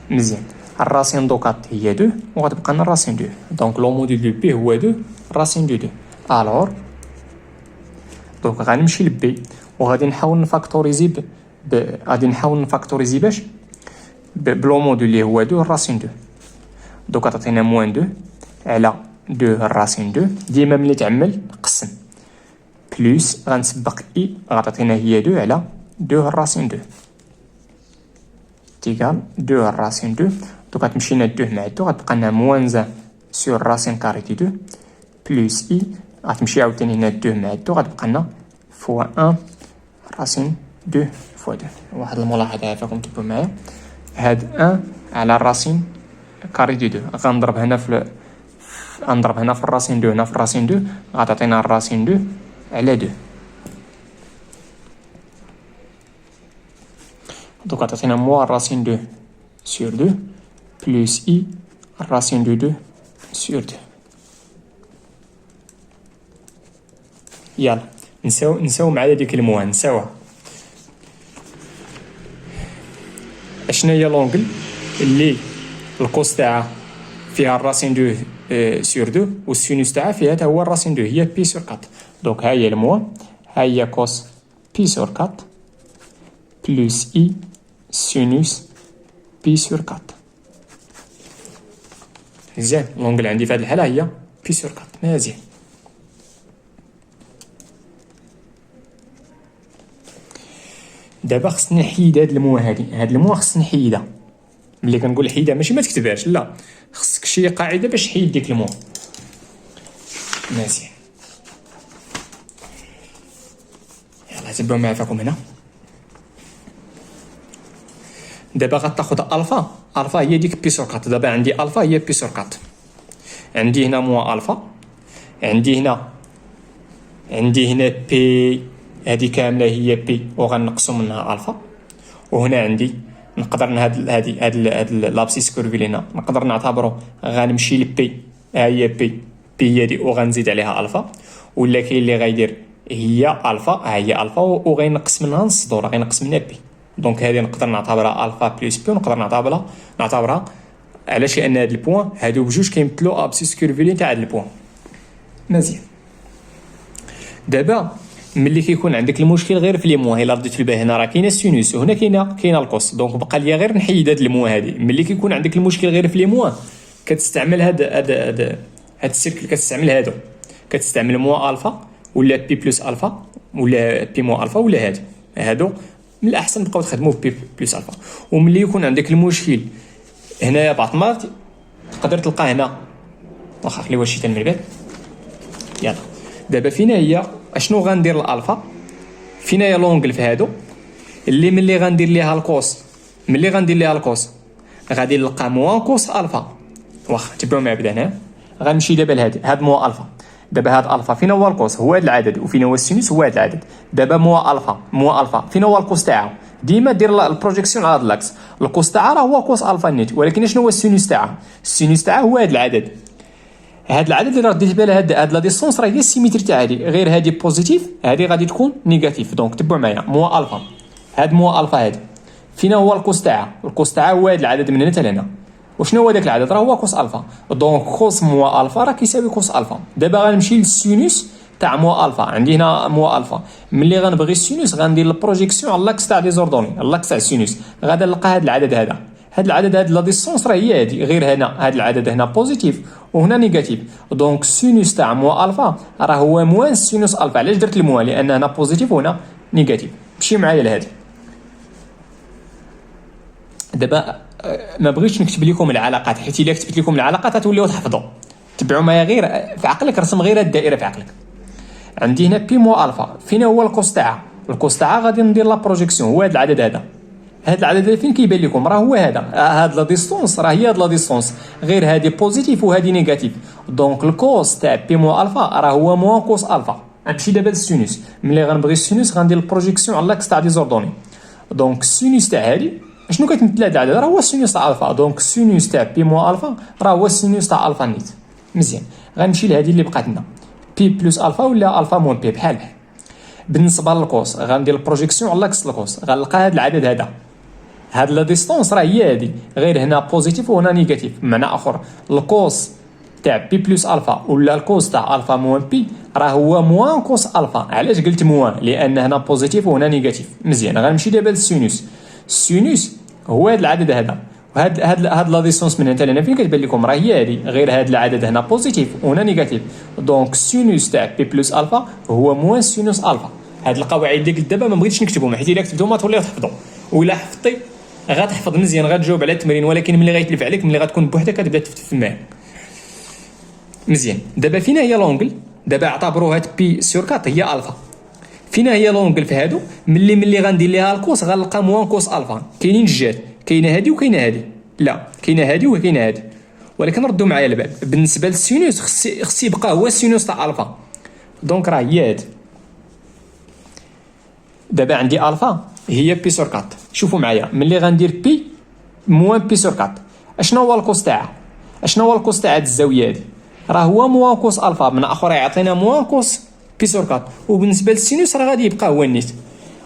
مزيان. الراسين دو 4 هي 2 وغتبقى لنا الراسين 2. دونك لو موديل دو بي هو 2 الراسين دو 2. الوغ دونك غنمشي لبي وغادي نحاول نفاكتوريزي غادي نحاول نفاكتوريزي باش بلو موديل اللي هو 2 الراسين 2. دوك تعطينا موان 2 على 2 الراسين 2. ديما ملي تعمل قسم بلس غنسبق اي غتعطينا هي 2 على 2 الراسين 2 تيكال 2 الراسين 2. دوك غتمشي لنا 2 مع 2 غتبقى لنا موان 1 سور الراسين كاري دي 2 بلس اي غتمشي عاوتاني هنا 2 مع 2 غتبقى لنا فوا 1 راسين 2 فوا 2. واحد الملاحظه عافاكم تبعوا معايا. هاد 1 على الراسين كاري دي 2 غنضرب هنا غنضرب هنا في الراسين 2 هنا في الراسين 2 غتعطينا الراسين 2 على 2. دوك غتعطينا موا الراسين 2 سور 2 بلس اي الراسين 2 سور 2. يلا نساو مع ديك الموا نساوها. اشنا هي لونغل اللي الكوس تاعها فيها الراسين 2 سور 2 والسينوس تاعها فيها حتى هو الراسين 2 هي بي سور 4. دونك ها هي الموا ها هي كوس بي سور 4 بلس اي سينوس بي سور 4. مزيان. لونغل عندي في هذه الحاله هي بي سور 4. مزيان. دابا خصني نحيد هاد الموا هاد الموا خصني نحيدها. ملي كنقول حيدها ماشي ما تكتبهاش، لا خصك شي قاعده باش تحيد ديك الموا. مزيان. يلا تبعوا معايا فيكم هنا. دابا غتاخد الفا هي ديك بي سور 4. دابا عندي الفا هي بي سور 4. عندي هنا موا الفا، عندي هنا بي هذه كامله هي بي وغنقصوا منها الفا. وهنا عندي نقدر هاد لابسيس كورفي اللي هنا نقدر نعتبرو غنمشي لبي هي بي هي دي وغنزيد عليها الفا، ولا كاين اللي غيدير هي الفا هي الفا وغينقص منها نص دور غينقص منها بي. دونك هذه نقدر نعتبرها الفا بلس بي ونقدر نعتبرها علاش لان هاد البوان هادو بجوج كيمثلوا ابسيس كورفي تاع هاد البوان. مزيان. دابا ملي كيكون عندك المشكل غير في لي موا الا رديت في البال هنا راه كاينه السينوس وهنا كاينه الكوس. دونك بقى ليا غير نحيد هاد الموا هادي. ملي كيكون عندك المشكل غير في لي موا كتستعمل هاد السيركل كتستعمل هادو كتستعمل موا الفا ولا بي بلس الفا ولا بي موا الفا ولا هادو من الاحسن تبقاو تخدموا بي بلس الفا. وملي يكون عندك المشكل هنايا بعض المرات تقدر تلقى هنا واخا خليوها شي تاني من بعد. يلا دابا فينا هي اشنو غندير الالفا فينا هي لونغل في هادو اللي ملي غندير ليها الكوس غادي نلقى موان كوس الفا. واخا تبعوا معايا بدا هنا غنمشي دابا لهادي هاد موا الفا. دابا هاد الفا فينا هو الكوس هو هاد العدد وفينا هو السينوس هو هاد العدد. دابا موا الفا فينا هو الكوس تاعها. ديما دير البروجيكسيون على هاد الاكس. الكوس تاعها راه هو كوس الفا نيت ولكن شنو هو السينوس تاعها هو هاد العدد. هاد العدد اللي رديت بالها هاد لا ديستونس راه هي السيمتري تاع هادي غير هادي بوزيتيف هادي غادي تكون نيجاتيف. دونك تبعوا معايا موا الفا هاد موا الفا هادي فينا هو الكوس تاعها هو هاد العدد من هنا حتى لهنا. وشنو هو داك العدد راه هو كوس الفا. دونك كوس موا الفا راه كيساوي كوس الفا. دابا غنمشي للسينوس تاع موا الفا. عندي هنا موا الفا ملي غنبغي السينوس غندير البروجيكسيون على لاكس تاع ديزوردوني اللاكس تاع السينوس غادا نلقى هاد العدد هاد العدد هاد لا ديستونس راه هي هادي، غير هنا هاد العدد هنا بوزيتيف وهنا نيجاتيف. دونك سينوس تاع موا الفا راه هو موان سينوس الفا. علاش درت الموا؟ لان هنا بوزيتيف وهنا نيجاتيف. مشي معايا لهادي. دابا ما بغيتش نكتب لكم العلاقات، حيت الا كتبت لكم العلاقات غتوليو تحفظوا. تبعوا معايا غير في عقلك، رسم غير الدائره في عقلك. عندي هنا بي موا الفا، فين هو الكوس تاعها؟ الكوس تاعها غادي ندير لا بروجيكسيون، هو هذا العدد هذا. هذا العدد فين كيبان لكم؟ راه هو هذا. هاد لا ديستونس راه هي هاد لا ديستونس، غير هادي بوزيتيف وهادي نيجاتيف. دونك الكوس تاع بي موا الفا راه هو موان كوس الفا. غنمشي دابا للسينوس، ملي غنبغي السينوس غندير البروجيكسيون على لاكس تاع ديزوردوني. دونك السينوس تاع هادي شنو كتمثل؟ هذا العدد راه هو السينوس تاع الفا. دونك السينوس تاع بي موا الفا راه هو السينوس تاع الفا نيت. مزيان، غنمشي لهادي اللي بقات لنا، بي بلس الفا ولا الفا موان بي بحال بحال. بالنسبه للكوس غندير البروجيكسيون على لاكس الكوس، غنلقى هذا العدد هذا. هاد لا ديستونس راه هي هادي، غير هنا بوزيتيف وهنا نيجاتيف. بمعنى اخر الكوس تاع بي بلس الفا ولا الكوس تاع الفا موان بي راه هو موان كوس الفا. علاش قلت موان؟ لان هنا بوزيتيف وهنا نيجاتيف. مزيان، غنمشي دابا للسينوس. السينوس هو هذا العدد هذا، وهاد لا ديستونس من هنا لهنا فين كتبان لكم؟ راه هي هادي، غير هاد العدد هنا بوزيتيف وهنا نيجاتيف. دونك السينوس تاع بي بلس الفا هو موان سينوس الفا. هاد القواعد اللي قلت دابا ما بغيتش نكتبهم، حيت الا كتبتهم غتولي تحفظوا، ولا حفظتي غتحفظ مزيان غتجاوب على التمرين. ولكن ملي غيتلف عليك، ملي غتكون بوحدك كتبدا تفتف معاك. مزيان، دابا فينا هي لونغل؟ دابا اعتبروا هاد بي سور 4 هي الفا. فينا هي لونغل في هادو؟ ملي غندير ليها الكوس غنلقى موان كوس الفا. كاينين جات، كاينه هادي وكاينه هادي. لا، كاينه هادي وكاينه هادي. ولكن ردوا معايا البال، بالنسبه للسينوس خص يبقى هو السينوس تاع الفا. دونك راه هي هادي. دابا عندي الفا هي بي سور 4. شوفوا معايا، ملي غندير بي موان بي سور 4 اشنو هو الكوس تاعها؟ اشنو هو الكوس تاع هاد الزاويه هادي؟ راه هو موان كوس الفا. من اخر يعطينا موان كوس بي سور 4. وبالنسبه للسينوس راه غادي يبقى هو النيت.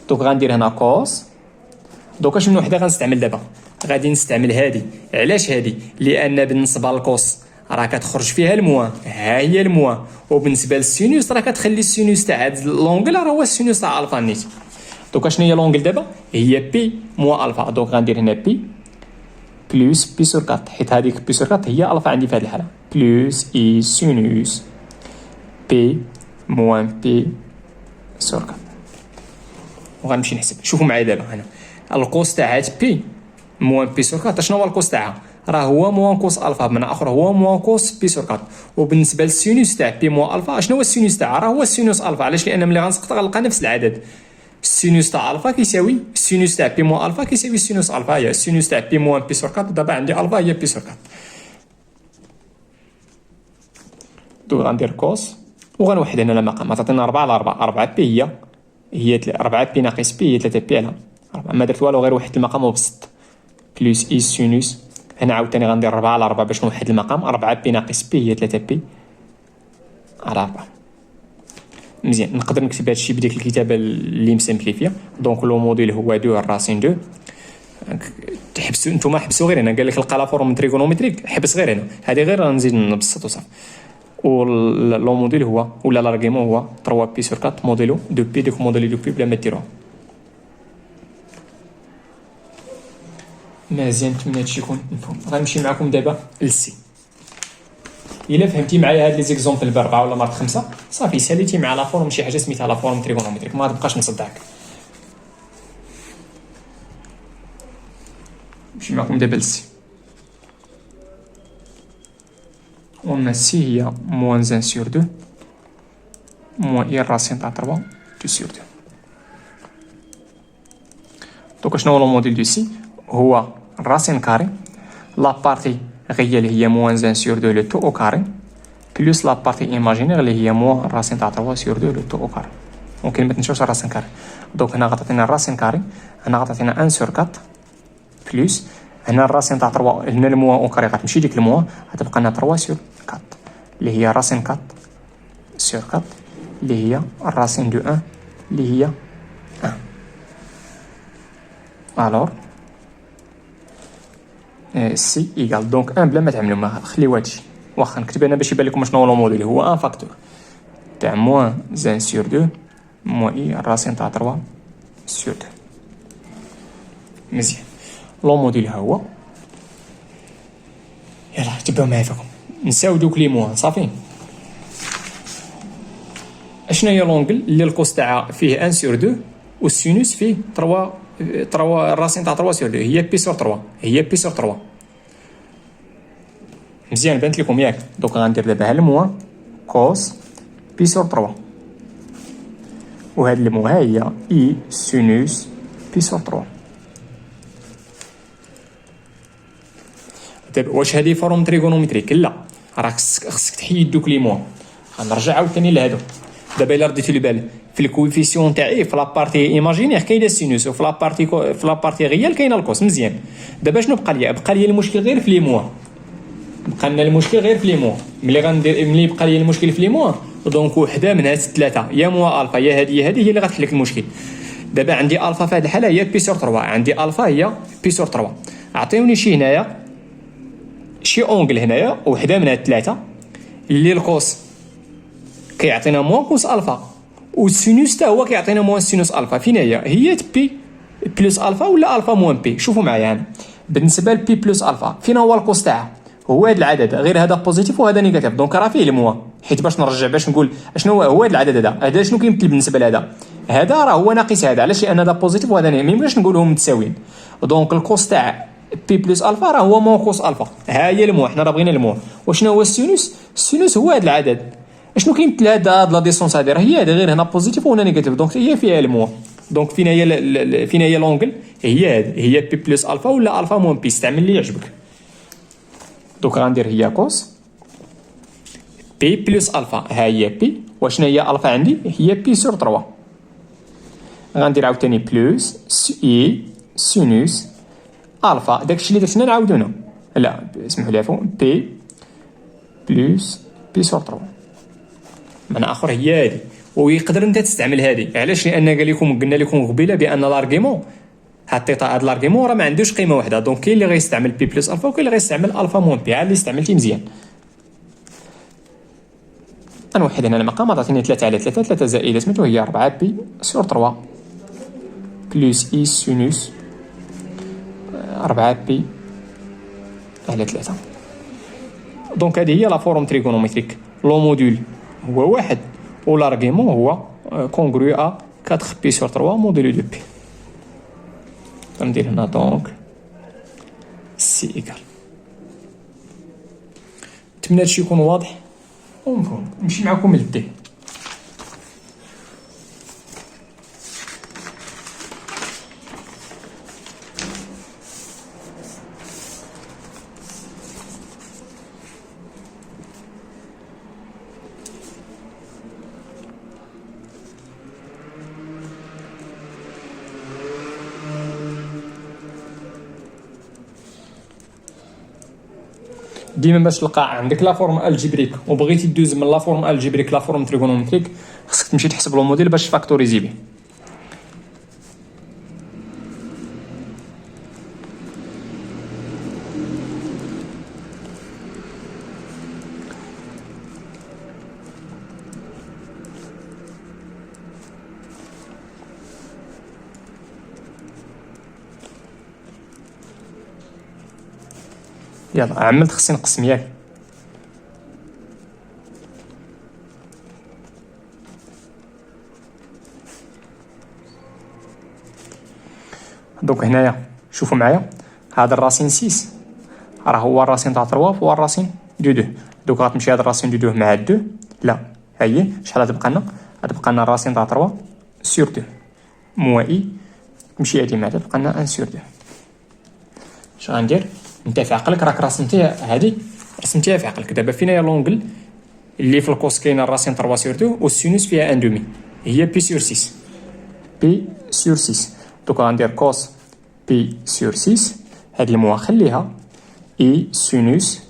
دونك غندير هنا كوس. دوكا شنو وحده غنستعمل دابا؟ غادي نستعمل هادي. علاش هادي؟ لان بالنسبه للكوس راه كتخرج فيها الموان، ها هي الموان. وبالنسبه للسينوس راه كتخلي السينوس تاع هاد لونغل راه هو السينوس تاع الفا نيت. دوكا شنو هي لونغل دابا؟ هي بي موان الفا. دونك غندير هنا بي بلس بي سور 4، حيت هذيك بي سور 4 هي الفا عندي في هذه الحاله، بلس اي سينوس بي موان بي سور 4. وغنمشي نحسب. شوفوا معايا دابا هنا الكوس تاع هاد بي موان بي سور 4 شنو هو الكوس تاعها؟ راه هو موان كوس الفا. بمعنى اخر هو موان كوس بي سور 4. وبالنسبه للسينوس تاع بي موان الفا شنو هو السينوس تاعها؟ راه هو السينوس الفا. علاش؟ لان ملي غنسقط غنلقى نفس العدد. السينوس تاع الفا كيساوي السينوس تاع بي موان الفا كيساوي السينوس الفا. هي السينوس تاع بي موان بي سور 4. دابا عندي الفا هي بي سور 4. دو غندير كوس وغنوحد هنا المقام. تعطينا 4 على 4. 4 بي هي 4 بي ناقص بي هي 3 بي على 4. ما درت والو، غير وحدت المقام وبسط. بلس اي سينوس هنا عاوتاني غندير 4 على 4 باش نوحد المقام. 4 بي ناقص بي هي 3 بي على 4. مزيان، نقدر نكتب هادشي بديك الكتابه اللي مسامبليفيا. دونك لو موديل هو 2 الراسين 2. تحبسوا نتوما، حبسوا غير هنا. قال لك لقى لا فورم تريغونومتريك، حبس غير هنا. هذه غير نزيد نبسط وصافي. لو موديل هو ولا لارغيمون هو 3 بي سور 4 موديلو 2 بي. ديك موديلي 2 بي بلا ما ديروها. مزيان، نتمنى هادشي يكون مفهوم. غنمشي معكم دابا للسي. الا فهمتي معايا هاد لي زيكزومبل ب4 ولا مرات 5 صافي ساليتي مع لا فورم شي حاجه سميتها لا فورم تريغونومتريك، ما تبقاش نصدعك. نمشي معكم دابا للسي. قلنا سي هي موان 1 سور 2 موان اي الراسين تاع 3 2 سور 2. دوكا شنو هو لو موديل دو سي؟ هو الراسين كاري لا بارتي ريال هي موان 1 سور 2 لو تو او كاري بلس لا بارتي ايماجينير اللي هي موان الراسين تاع 3 سور 2 لو تو او كاري. ممكن ما تنساوش الراسين كاري. دونك هنا غتعطينا الراسين كاري، هنا غتعطينا 1 سور 4 بلس هنا الراسين تاع 3 هنا الموان او كاري غتمشي ديك الموان غتبقى لنا 3 سور 4 اللي هي راسين 4 سور 4 اللي هي الراسين دو 1 اللي هي 1. الوغ سي ايكال دونك 1 بلا ما تعملوا، ما خليو هادشي. واخا نكتب انا باش يبان لكم شنو هو لو موديل. هو 1 فاكتور تاع موان 1 سور 2 موان اي الراسين تاع 3 سور 2. مزيان، لو موديل ها هو تبعوا معايا فيكم نساو دوك لي موان صافي. اشنا هي لونغل اللي القوس تاعها فيه 1 sur 2 والسينوس فيه 3 الراسين تاع 3 sur 2 هي بي sur 3 هي بي sur 3. مزيان بانت لكم ياك؟ دوك غندير دابا ها الموان كوس بي sur 3 وهاد الموان هي اي سينوس بي sur 3. دابا واش هادي فورم تريغونومتريك؟ لا، راك خصك تحيد دوك لي موان. غنرجع عاوتاني لهادو. دابا الا رديتو لي بال في الكويفيسيون تاعي في لابارتي ايماجينير كاينه السينوس وفي لابارتي ريال كاينه الكوس. مزيان دابا شنو بقى لي؟ بقى لي المشكل غير في لي موان. بقى لنا المشكل غير في لي موان. ملي بقى لي المشكل في لي موان دونك وحده من هاد الثلاثه يا موان الفا يا هادي هي اللي غتحل لك المشكل. دابا عندي الفا في هاد الحاله هي بي sur 3 عندي الفا هي بي sur 3. عطيوني شي هنايا شي اونغل هنايا وحده من هاد الثلاثه اللي القوس كيعطينا موان كوس الفا والسينوس حتى هو كيعطينا موان سينوس الفا. فين هي بي بلس الفا ولا الفا موان بي؟ شوفوا معايا انا بالنسبه لبي بلس الفا فين هو القوس تاعها؟ هو هذا العدد غير هذا بوزيتيف وهذا نيجاتيف دونك راه فيه الموان. حيت باش نرجع باش نقول شنو هو هذا العدد هذا شنو كيمثل بالنسبه لهذا؟ هذا راه هو ناقص هذا. علاش؟ لان هذا بوزيتيف وهذا نيجاتيف ميمكنش نقولهم متساويين. دونك القوس تاع بي بلس الفا راه هو موان كوس الفا. ها هي الموان. حنا راه بغينا الموان. وشنو هو السينوس؟ السينوس هو هذا العدد. شنو كيمثل هذا لا ديسونس هذه؟ راه هي هذا غير هنا بوزيتيف وهنا نيجاتيف دونك هي فيها الموان. دونك فين هي لونغل؟ هي هذه هي بي بلس الفا ولا الفا موان بي. استعمل اللي يعجبك. دونك غندير هي كوس بي بلس الفا. ها هي بي وشنو هي الفا عندي؟ هي بي sur 3. غندير عاوتاني بلس اي سينوس الفا. داكشي اللي درتنا نعاودو هنا. لا اسمحوا لي عفوا بي بلس بي sur 3 معنى اخر هي هذه. ويقدر انت تستعمل هذه. علاش؟ لان قلنا لكم قبيله بان لارغيمون هاد لارغيمون راه ما عندوش قيمه واحده. دونك كاين اللي غيستعمل بي بلس الفا وكاين اللي غيستعمل الفا موان بي. عاد اللي استعملتي مزيان. غنوحد هنا المقام عطيني 3 على 3 3 زائد سميتو هي 4 بي sur 3 بلس اي سينوس 4 بي على 3. دونك هذه هي لا فورم تريغونومتريك. لو موديل هو واحد والارغيمون هو كونغرو ا 4 بي sur 3 موديلو دو بي. ندير هنا دونك سي ايكال. نتمنى هادشي يكون واضح ومفهوم. نمشي معكم للدي. ديما باش تلقى عندك لا فورم الجبريك وبغيتي دوز من لا فورم الجبريك لا فورم تريغونومتريك خصك تمشي تحسب لو موديل باش تفاكتوريزي به. يلا عملت خصني نقسم ياك. دونك هنايا شوفوا معايا هذا الراسين 6 راه هو الراسين تاع 3 هو الراسين دو 2. دوك غتمشي هذا الراسين دو 2 مع 2 لا ها هي شحال غتبقى لنا؟ غتبقى لنا الراسين تاع 3 sur 2 موان اي تمشي هادي مع هذا تبقى لنا 1 sur 2. اش غندير؟ انت في عقلك راك رسمتيها هذه رسمتيها في عقلك. دابا فين هي لونغل اللي في الكوس كاينه الراسين 3 sur 2 والسينوس فيها 1 دومي هي بي sur 6 بي sur 6. دوك غندير كوس بي sur 6 هاد الموا خليها اي سينوس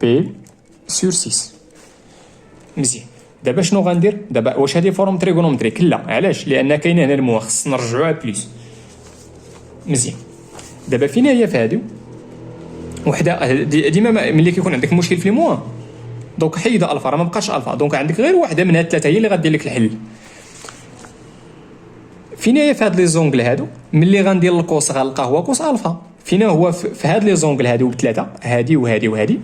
بي sur 6. مزيان. دابا شنو غندير؟ دابا واش هذه فورم تريغونومتريك؟ لا. علاش؟ لان كاينه هنا الموا خص نرجعوها بليس. مزيان. دابا فين هي في هادو وحده ديما ملي كيكون عندك مشكل في الموا دونك حيد الفا راه ما بقاش الفا. دونك عندك غير واحده من هاد الثلاثه هي اللي غدير لك الحل. فين هي في هاد لي زونغل هادو ملي غندير الكوس غنلقى هو كوس الفا. فين هو في هاد لي زونغل هادو بثلاثه هادي وهادي وهادي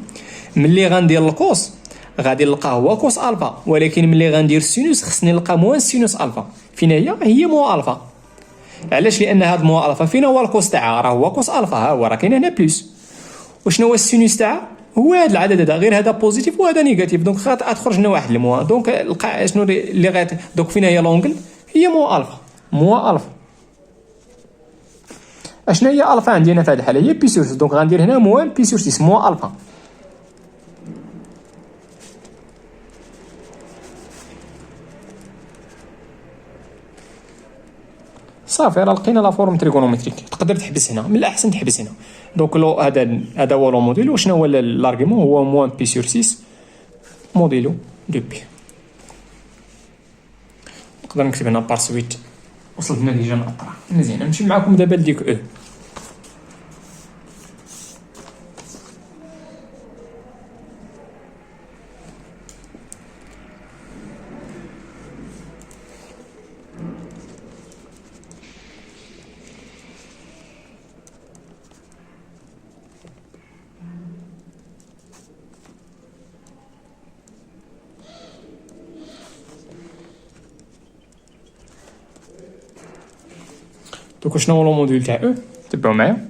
ملي غندير الكوس غادي نلقاه هو كوس الفا، ولكن ملي غندير السينوس خصني نلقى موان سينوس الفا. فين هي مو الفا. علاش؟ لان هاد مو الفا فين هو الكوس تاعها؟ راه هو كوس الفا، ها هو راه كاين هنا بلس. وشنو هو السينوس تاعها؟ هو هذا العدد هذا، غير هذا بوزيتيف وهذا نيجاتيف، دونك غتخرج لنا واحد الموا. دونك لقى شنو اللي دونك فين هي لونغل؟ هي مو الفا، مو الفا. اشنا هي الفا عندي انا في هذه الحاله؟ هي بي سور 6، دونك غندير هنا موان بي سور 6 مو الفا. صافي راه لقينا لا فورم تريغونومتريك. تقدر تحبس هنا، من الاحسن تحبس هنا. دونك لو هذا هو لو موديل. وشنو هو لارغيومون؟ هو موان بي سور 6 موديلو دو بي. نقدر نكتب هنا بار سويت. وصلت لنا ديجا نقطع. مزيان، نمشي معكم دابا لديك او. دوك شنو هو لو موديل تاع او؟ تبعوا معايا.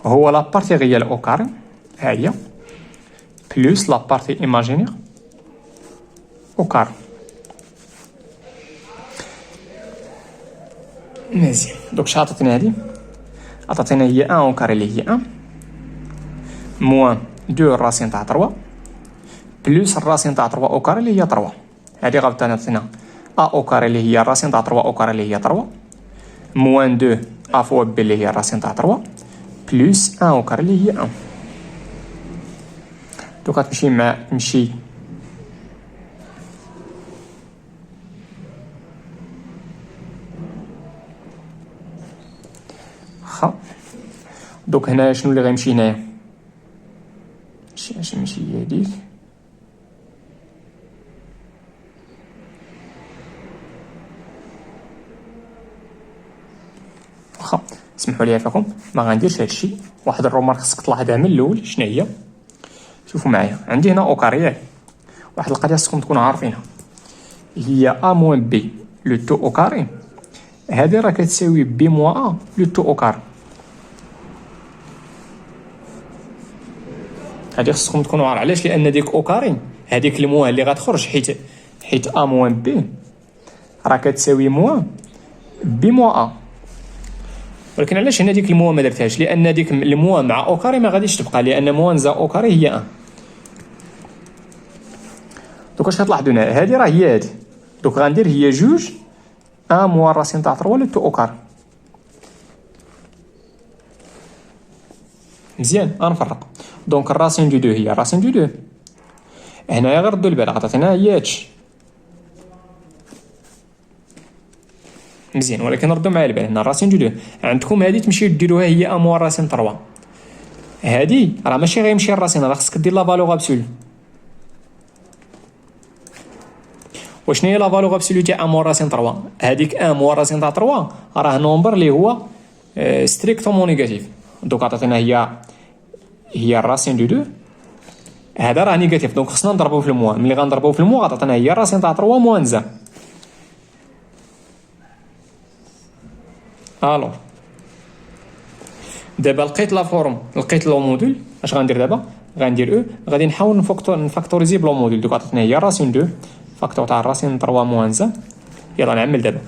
هو لا بارتي ريال او كاري، ها هي، بلس لا بارتي ايماجينير او كاري. مزيان. دوك شحال عطاتنا هادي؟ عطاتنا هي 1 او كاري اللي هي 1 موان 2 الراسين تاع 3 بلس الراسين تاع 3 او كاري اللي هي 3. هادي غتعطينا ا او كاري اللي هي الراسين تاع 3 او كاري اللي هي 3 موان 2 ا فوا بي اللي هي الراسين تاع 3 بلس 1 او كاري اللي هي 1. دوك تمشي خا. دوك هنايا شنو اللي غيمشي هنايا؟ اش نمشي هاديك. واخا اسمحوا لي عافاكم ما غنديرش هادشي. واحد الرومارك خصك تلاحظها من الاول. شنو هي؟ شوفوا معايا، عندي هنا اوكاري. واحد القضيه خصكم تكونوا عارفينها، هي ا موان بي لو تو اوكاري. هذه راه كتساوي بي موان ا لو تو اوكاري. هذه خصكم تكونوا عارفين. علاش؟ لان ديك اوكاري هذيك الموان اللي غتخرج حيت ا موان بي راه كتساوي موان بي موان ا. ولكن علاش هنا ديك الموا ما درتهاش؟ لان ديك الموا مع اوكاري ما غاديش تبقى، لان موان زا اوكاري هي 1. دوك اش كتلاحظوا هنا؟ هذه راه هي هذه. دوك غندير هي جوج 1 موان راسين تاع 3 لو تو اوكاري. مزيان غنفرق. دونك الراسين دو 2 هي راسين دو 2. هنايا غير ردوا البال، عطاتنا هي هادشي. مزيان، ولكن ردوا معايا البال. هنا الراسين دو 2 عندكم هذه تمشيو ديروها هي 1 موان راسين 3. هذه راه ماشي غيمشي الراسين، راه خصك دير لا فالور ابسولو. وشنو هي لا فالور ابسولو تاع 1 موان راسين 3؟ هذيك 1 موان راسين تاع 3 راه نومبر اللي هو ستريكتومون نيجاتيف. دوك عطاتنا هي الراسين دو 2. هذا راه نيجاتيف، دونك خصنا نضربوه في الموان. ملي غنضربوه في الموان غتعطينا هي الراسين تاع 3 موان زا. الو دابا لقيت لا فورم، لقيت لو موديل. اش غندير دابا؟ غندير او، غادي نحاول نفاكتوريزي بلو موديل. دوك عطاتنا هي راسين 2 فاكتور تاع راسين 3 موان زا. يلا نعمل دابا.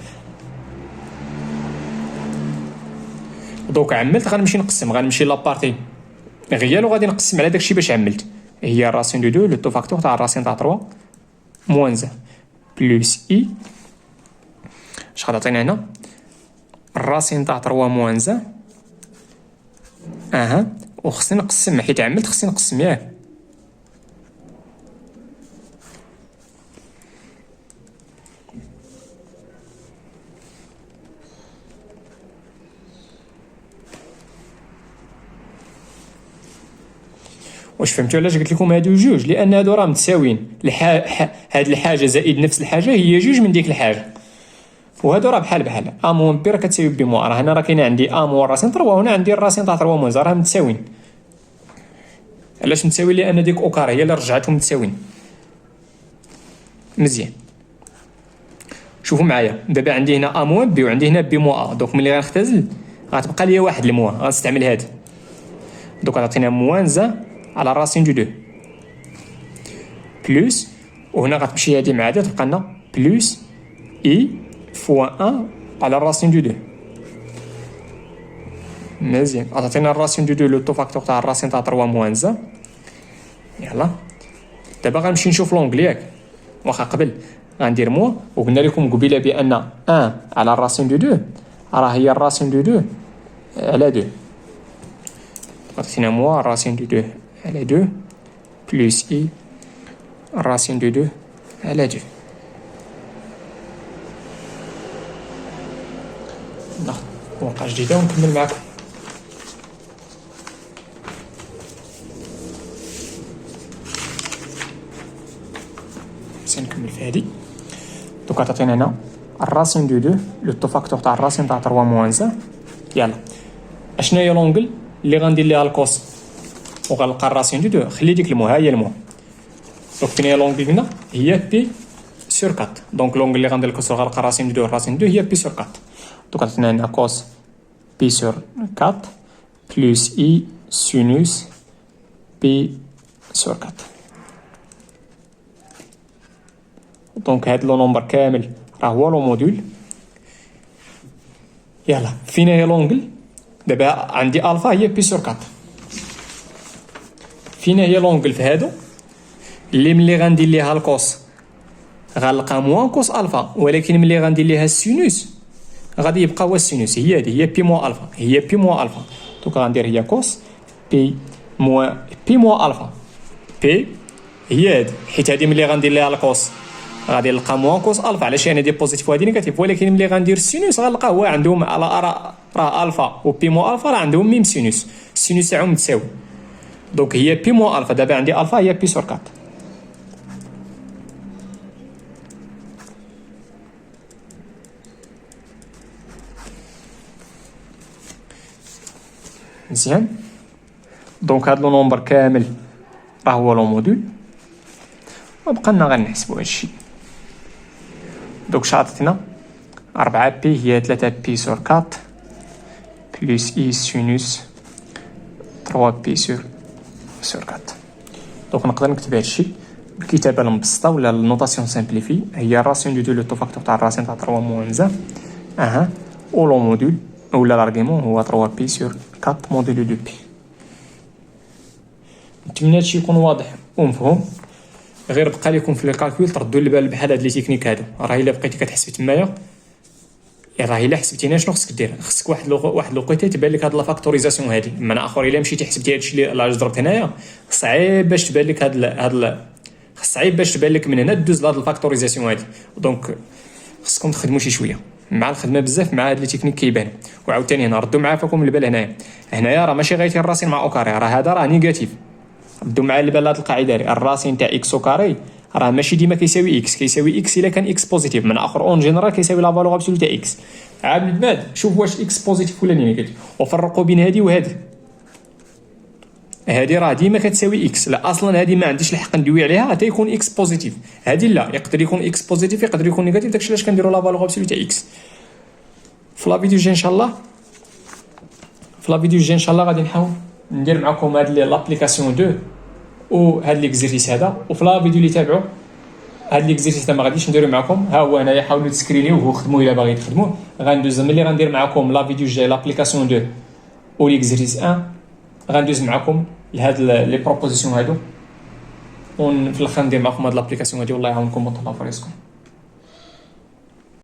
دوك عملت غنمشي نقسم، غنمشي لابارتي غيال وغادي نقسم على داكشي باش عملت. هي راسين دو 2 لو تو فاكتور تاع راسين تاع 3 موان زا بلس اي. اش غتعطينا هنا؟ الراسين تاع 3 موان زا. وخصني نقسم حيت عملت، خصني نقسم ياك. واش فهمتوا علاش قلت لكم هادو جوج؟ لان هادو راه متساويين. هاد الحاجه زائد نفس الحاجه هي جوج من ديك الحاجه، وهادو راه بحال ا موان بي راه كتساوي بي موان. راه هنا راه كاين عندي ا موان راسين 3 وهنا عندي الراسين تاع 3 موان زا، راه متساويين. علاش متساوي؟ لان ديك او كاري هي اللي رجعتهم متساويين. مزيان، شوفوا معايا دابا عندي هنا ا موان بي وعندي هنا بي موان ا. دونك ملي غنختزل غتبقى ليا واحد الموان، غنستعمل هذا. دوك غتعطينا موان زا على راسين دو 2 بلس، وهنا غتمشي هادي مع هادي تبقى لنا بلس اي فوا 1 على راسين دو 2. مزيان، غتعطينا الراسين دو 2 لو طو فاكتور تاع الراسين تاع 3 موان زا. يلا دابا غنمشي نشوف لونغلي ياك، واخا قبل غندير موان، وقلنا لكم قبيله بان 1 على الراسين دو 2 راه هي الراسين دو 2 على 2. عطينا موان الراسين دو 2 على 2 بلس اي الراسين دو 2 على 2. ناخذ ورقه جديده ونكمل معكم. نكمل في هادي. دوك غتعطينا هنا الراسين دو 2 لو طو فاكتور تاع الراسين تاع 3 موان زا. يلا اشنا هي لونغل اللي غندير ليها الكوس وغنلقى الراسين دو 2؟ خلي ديك المو، ها هي المو. دونك فين هي لونغل هنا؟ هي بي سور 4. دونك لونغل اللي غندير الكوس غنلقى الراسين دو 2 الراسين دو هي بي سور 4. دوك غتعطينا هنا كوس بي سور 4 بلس اي سينوس بي سور 4. دونك هاد لو نومبر كامل راه هو لو موديول. يلا فين هي لونغل؟ دابا عندي الفا هي بي سور 4. فين هي لونغل في هادو اللي ملي غندير ليها الكوس غنلقى موان كوس الفا، ولكن ملي غندير ليها السينوس غادي يبقى هو السينوس. هي هادي هي بي موان الفا، هي بي موان الفا. دونك غندير هي كوس بي موان بي موان الفا. بي هي هادي، حيت هادي ملي غندير ليها الكوس غادي نلقى موان كوس الفا. علاش؟ يعني دي بوزيتيف وهادي نيجاتيف. ولكن ملي غندير السينوس غنلقى هو عندهم على راه الفا و بي مو الفا راه عندهم ميم سينوس، السينوس تاعهم متساوي. دونك هي بي مو الفا. دابا عندي الفا هي بي سور 4. مزيان. دونك هاد لو نومبر كامل راه هو لو موديول، وبقى لنا غير نحسبوا هادشي. دوك شاطتنا 4 بي هي 3 بي سور 4 بلس اي سينوس 3 بي سور 4. دونك نقدر نكتب هادشي بالكتابه المبسطه ولا النوطاسيون سامبليفي. هي راسيون دو 2 لو طو فاكتور تاع الراسين تاع 3 موان زا و لو موديول ولا لارغيمون هو 3 بي سور 4 موديلو دو بي. نتمنى هادشي يكون واضح ومفهوم. غير بقى لكم في الكالكول تردوا البال بحال هاد لي تكنيك هادو. راه الا بقيتي كتحسب تمايا، راه الا حسبتينا شنو خصك دير؟ خصك واحد الوقيته تبان لك هاد لا فاكتوريزاسيون هادي. من اخر الا مشيتي حسبتي هادشي اللي ضربت هنايا صعيب باش تبان لك صعيب باش تبان لك من هنا دوز لهاد الفاكتوريزاسيون هادي. دونك خصكم تخدموا شي شويه مع الخدمه بزاف مع هاد لي تكنيك كيبان. وعاوتاني هنا ردوا معايا فيكم البال هنايا راه ماشي غير الراسين مع او كاري، راه هذا راه نيجاتيف. ردوا معايا البال هاد القاعده هادي. الراسين تاع اكس او كاري راه ماشي ديما كيساوي اكس، كيساوي اكس الا كان اكس بوزيتيف. من اخر اون جينيرال كيساوي لا فالور ابسولو تاع اكس. عاد من بعد شوف واش اكس بوزيتيف ولا نيجاتيف، وفرقوا بين هادي وهادي. هادي راه ديما كتساوي اكس، لا اصلا هادي ما عنديش الحق ندوي عليها حتى يكون اكس بوزيتيف. هادي لا، يقدر يكون اكس بوزيتيف يقدر يكون نيجاتيف. داكشي علاش كنديروا لا فالور ابسولو تاع اكس. في لا فيديو الجاي ان شاء الله غادي نحاول ندير معكم هاد لابليكاسيون 2 وهاد ليكزيرسيس هذا. وفي لا فيديو اللي تابعوا هاد ليكزيرسيس ما غاديش نديرو معكم، ها هو هنايا حاولوا تسكرينيوه وخدموه الا باغي تخدموه. غندوز ملي غندير معكم لا فيديو الجاي لابليكاسيون 2 و ليكزيرسيس 1 غندوز معكم لهاد لي بروبوزيسيون هادو، وفي الاخر ندير معكم هاد لابليكاسيون هادي. والله يعاونكم وطلع فريسكم.